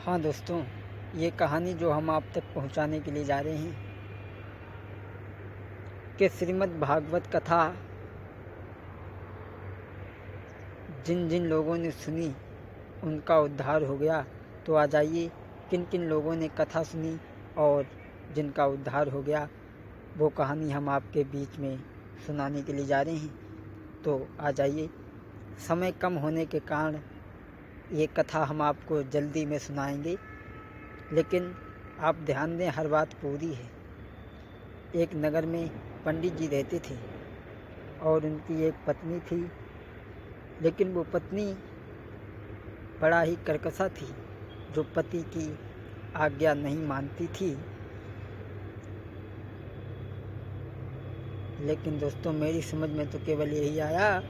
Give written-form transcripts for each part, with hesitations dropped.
हाँ दोस्तों, ये कहानी जो हम आप तक पहुंचाने के लिए जा रहे हैं कि श्रीमद् भागवत कथा जिन जिन लोगों ने सुनी उनका उद्धार हो गया। तो आ जाइए, किन किन लोगों ने कथा सुनी और जिनका उद्धार हो गया वो कहानी हम आपके बीच में सुनाने के लिए जा रहे हैं। तो आ जाइए। समय कम होने के कारण ये कथा हम आपको जल्दी में सुनाएंगे, लेकिन आप ध्यान दें, हर बात पूरी है। एक नगर में पंडित जी रहते थे और उनकी एक पत्नी थी, लेकिन वो पत्नी बड़ा ही कर्कशा थी, जो पति की आज्ञा नहीं मानती थी। लेकिन दोस्तों, मेरी समझ में तो केवल यही आया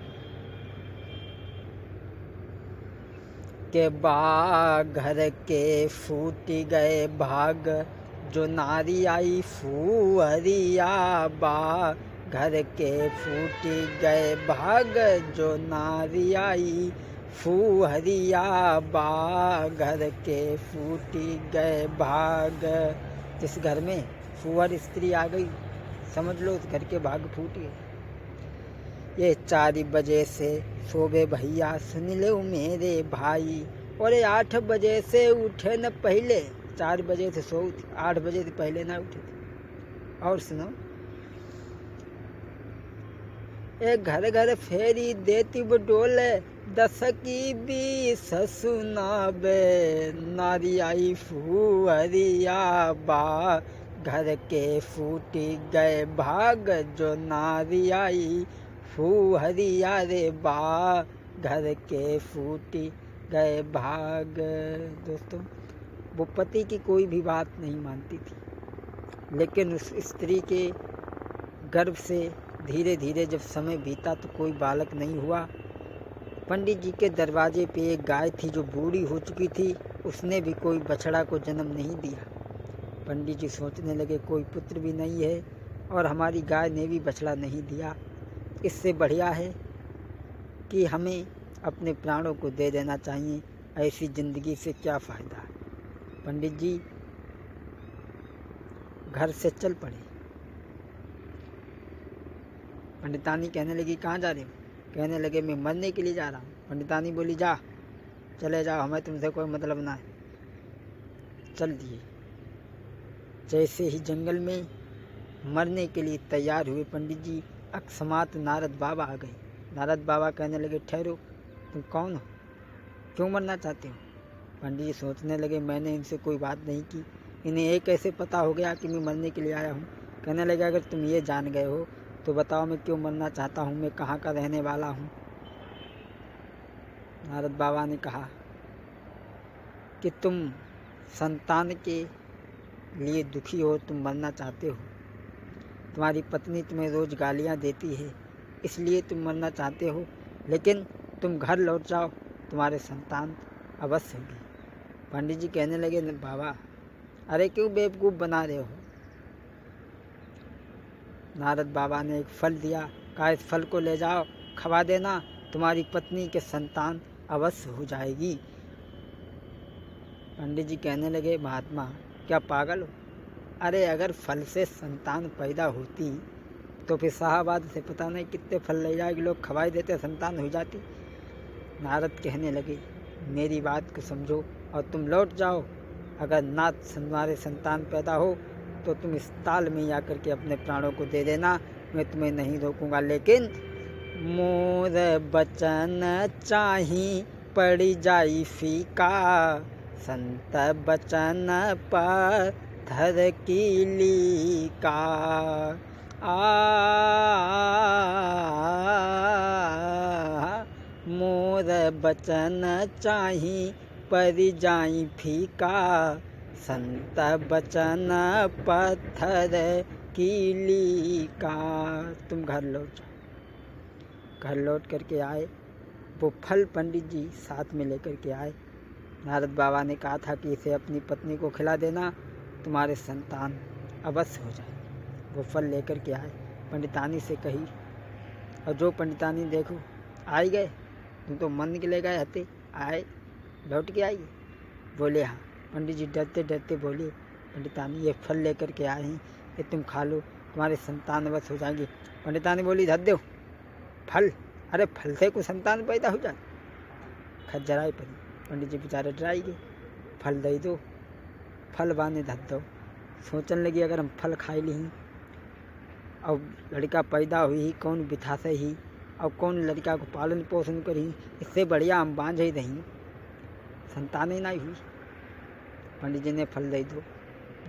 कि घर के फूट गए भाग, जो नारी आई फुहरिया। घर के फूट गए भाग, जो नारी आई फुहरिया। घर के फूट गए भाग। जिस घर में फुहर स्त्री आ गई, समझ लो उस घर के भाग फूट गए। ये 4 बजे से सोबे भैया, सुन लो मेरे भाई। और 8 बजे से उठे न पहले, 4 बजे से सो 8 बजे से पहले ना उठे थे। और सुनो, एक घर घर फेरी देती बडोले, 10 की 20 सुनाबे। नारी आई फुहरिया बा, घर के फूट गए भाग, जो नारी आई फुहरिया रे बा। घर के फूट गए भाग। दोस्तों, वो पति की कोई भी बात नहीं मानती थी, लेकिन उस स्त्री के गर्भ से धीरे धीरे जब समय बीता तो कोई बालक नहीं हुआ। पंडित जी के दरवाजे पे एक गाय थी जो बूढ़ी हो चुकी थी, उसने भी कोई बछड़ा को जन्म नहीं दिया। पंडित जी सोचने लगे, कोई पुत्र भी नहीं है और हमारी गाय ने भी बछड़ा नहीं दिया। इससे बढ़िया है कि हमें अपने प्राणों को दे देना चाहिए, ऐसी ज़िंदगी से क्या फ़ायदा। पंडित जी घर से चल पड़े। पंडितानी कहने लगी, कहाँ जा रहे हो? कहने लगे, मैं मरने के लिए जा रहा हूँ। पंडितानी बोली, जा, चले जाओ, हमें तुमसे कोई मतलब ना है। चल दिए। जैसे ही जंगल में मरने के लिए तैयार हुए पंडित जी, अकस्मात नारद बाबा आ गए। नारद बाबा कहने लगे, ठहरो, तुम कौन हो? क्यों मरना चाहते हो? पंडित जी सोचने लगे, मैंने इनसे कोई बात नहीं की, इन्हें ये कैसे पता हो गया कि मैं मरने के लिए आया हूँ? कहने लगे, अगर तुम ये जान गए हो तो बताओ मैं क्यों मरना चाहता हूँ, मैं कहाँ का रहने वाला हूँ? नारद बाबा ने कहा कि तुम संतान के लिए दुखी हो, तुम मरना चाहते हो। तुम्हारी पत्नी तुम्हें रोज़ गालियाँ देती है, इसलिए तुम मरना चाहते हो। लेकिन तुम घर लौट जाओ, तुम्हारे संतान अवश्य होगी। पंडित जी कहने लगे, बाबा, अरे क्यों बेवकूफ़ बना रहे हो? नारद बाबा ने एक फल दिया, कहा, इस फल को ले जाओ, खवा देना, तुम्हारी पत्नी के संतान अवश्य हो जाएगी। पंडित जी कहने लगे, महात्मा, क्या पागल हो? अरे अगर फल से संतान पैदा होती तो फिर शाहबाद से पता नहीं कितने फल ले जाएगी, लोग खवाई देते, संतान हो जाती। नारद कहने लगे, मेरी बात को समझो और तुम लौट जाओ। अगर ना तुम्हारे संतान पैदा हो तो तुम इस ताल में ही आकर के अपने प्राणों को दे देना, मैं तुम्हें नहीं रोकूंगा। लेकिन मोर बचन चाही पड़ी जाई फीका, संत बचन पत्थर की लीका। मोर बचन चाही पड़ी जाई फीका, संत बचन पत्थर की लीका। तुम घर लौट जाओ। घर लौट करके आए, वो फल पंडित जी साथ में लेकर के आए। नारद बाबा ने कहा था कि इसे अपनी पत्नी को खिला देना, तुम्हारे संतान अवश्य हो जाए। वो फल लेकर के आए, पंडितानी से कही, और जो पंडितानी देखो आ गए, तुम तो मन के ले गए हते, आए लौट के आइए। बोले, हाँ। पंडित जी डरते डरते बोले, पंडितानी ये फल लेकर के आए हैं, ये तुम खा लो, तुम्हारे संतान बस हो जाएंगी। पंडितानी बोली, धर दो फल, अरे फल से कोई संतान पैदा हो जाए, खज्जराई पड़ी। पंडित जी बेचारे डराई गए, फल दे दो, फल बाने धर दो। सोचने लगी अगर हम फल खाई ली और लड़का पैदा हुई ही कौन बिठा से ही, और कौन लड़का को पालन पोषण करी, इससे बढ़िया हम बांझ ही रही, संतान ही नहीं हुई। पंडित जी ने फल दे दो।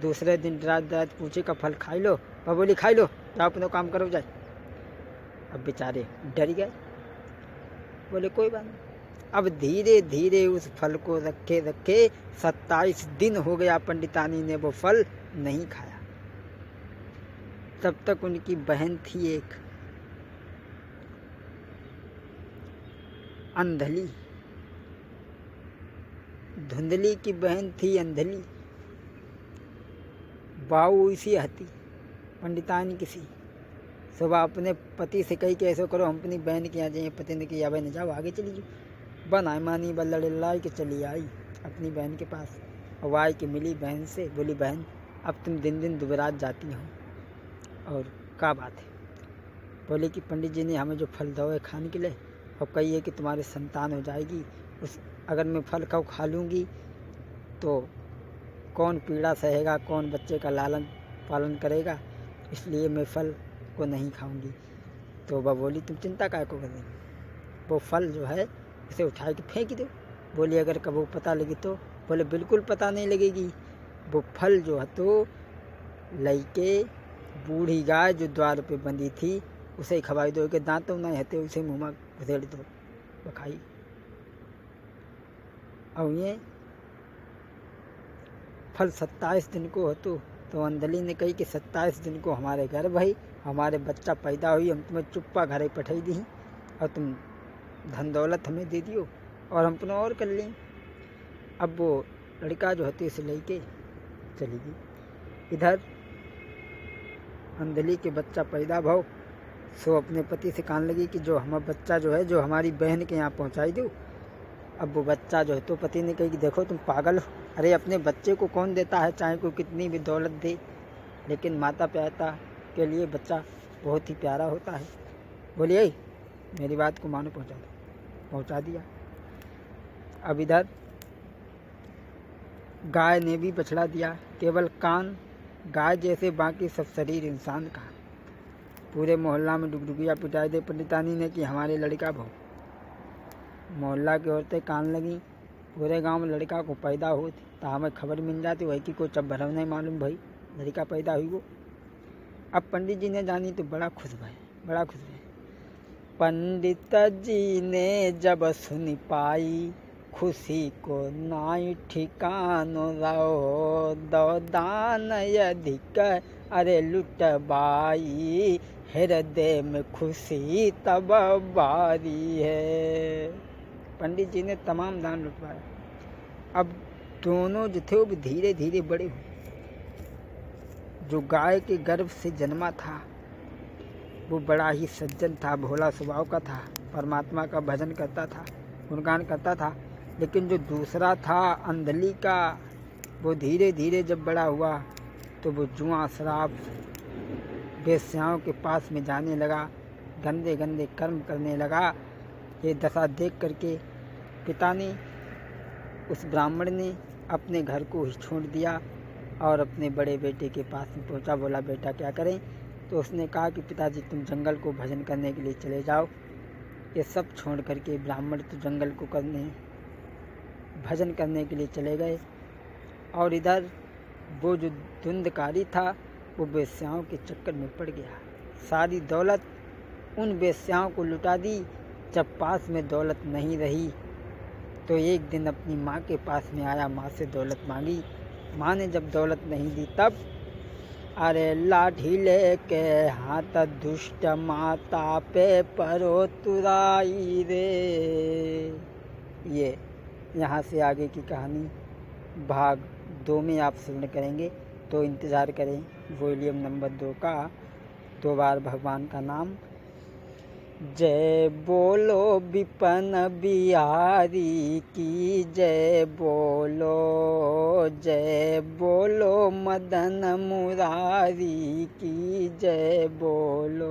दूसरे दिन रात रात पूछे का फल खाई लो, वह बोली खाई लो, जाओ अपना काम करो जाए। अब बेचारे डर गए, बोले कोई बात नहीं। अब धीरे धीरे उस फल को रखे रखे 27 दिन हो गया, पंडितानी ने वो फल नहीं खाया। तब तक उनकी बहन थी एक अंधली, धुंधली की बहन थी अंधली। बाऊ इसी हती पंडितानी किसी सुबह अपने पति से कही कि ऐसा करो हम अपनी बहन के यहाँ जाइए, पति ने किया बहन जाओ आगे चली जाओ। बनाई मानी बल्लड़ लाई के चली आई अपनी बहन के पास, और आई के मिली बहन से, बोली बहन अब तुम दिन दिन दुबरात जाती हो और क्या बात है। बोले कि पंडित जी ने हमें जो फल दो है खाने के लिए, और कही है कि तुम्हारी संतान हो जाएगी, उस अगर मैं फल खाऊँ खा लूँगी तो कौन पीड़ा सहेगा, कौन बच्चे का लालन पालन करेगा, इसलिए मैं फल को नहीं खाऊंगी। तो वह बोली तुम चिंता काय को कर रही, वो फल जो है उसे उठा के फेंक दो। बोली अगर कबो पता लगी तो, बोले बिल्कुल पता नहीं लगेगी। वो फल जो है तो लइके बूढ़ी गाय जो द्वार पे बंधी थी उसे ही खवाई दो, के दांतों नहीं हते उसे मुँह में घुसेड़ दो, वो खाई। और ये फल 27 दिन को हो तो अंधली ने कही कि 27 दिन को हमारे घर भाई हमारे बच्चा पैदा हुई, हम तुम्हें चुप्पा घर ही पठाई दी और तुम धन दौलत हमें दे दियो और हम अपना और कर लें। अब वो लड़का जो होती उसे लेके चली गई। इधर अंधली के बच्चा पैदा भाव सो अपने पति से कहने लगी कि जो हमारा बच्चा जो है जो हमारी बहन के यहाँ पहुँचाई दो। अब वो बच्चा जो है तो पति ने कही कि देखो तुम पागल हो, अरे अपने बच्चे को कौन देता है, चाहे कोई कितनी भी दौलत दे, लेकिन माता पिता के लिए बच्चा बहुत ही प्यारा होता है। बोलिए मेरी बात को मानो, पहुँचा दो, पहुँचा दिया। अब इधर गाय ने भी बछड़ा दिया, केवल कान गाय जैसे, बाकी सब शरीर इंसान का। पूरे मोहल्ला में डुगडुगिया पिटाई दे पंडितानी ने कि हमारे लड़का भाव। मोहल्ला की औरतें कान लगी, पूरे गांव में लड़का को पैदा हो तो हमें खबर मिल जाती वही कि कोई चब्बरव नहीं मालूम भाई लड़का पैदा हुई वो। अब पंडित जी ने जानी तो बड़ा खुश भये, बड़ा खुश भये। पंडित जी ने जब सुन पाई खुशी को नाई ठिकानो रहो, दो दान अधिक अरे लुटबाई, हृदय में खुशी तब बारी है। पंडित जी ने तमाम दान लुटवाया। अब दोनों जो थे वो धीरे धीरे बड़े हुए। जो गाय के गर्भ से जन्मा था वो बड़ा ही सज्जन था, भोला स्वभाव का था, परमात्मा का भजन करता था, गुणगान करता था। लेकिन जो दूसरा था अंधली का, वो धीरे धीरे जब बड़ा हुआ तो वो जुआ शराब वेश्याओं के पास में जाने लगा, गंदे गंदे कर्म करने लगा। ये दशा देख करके पिता ने, उस ब्राह्मण ने अपने घर को ही छोड़ दिया और अपने बड़े बेटे के पास में पहुंचा। बोला बेटा क्या करें? तो उसने कहा कि पिताजी तुम जंगल को भजन करने के लिए चले जाओ। ये सब छोड़ करके ब्राह्मण तो जंगल को भजन करने के लिए चले गए। और इधर वो जो धुंधकारी था वो वेश्याओं के चक्कर में पड़ गया, सारी दौलत उन वेश्याओं को लुटा दी। जब पास में दौलत नहीं रही तो एक दिन अपनी माँ के पास में आया, माँ से दौलत मांगी। माँ ने जब दौलत नहीं दी तब अरे लाठी लेके हाथ दुष्ट माता पे परो तुराई रे। ये यहाँ से आगे की कहानी भाग 2 में आप श्रवण करेंगे, तो इंतज़ार करें वॉल्यूम नंबर 2 का। 2 बार भगवान का नाम। जय बोलो विपन बिहारी की जय बोलो, जय बोलो, मदन मुरारी की जय बोलो।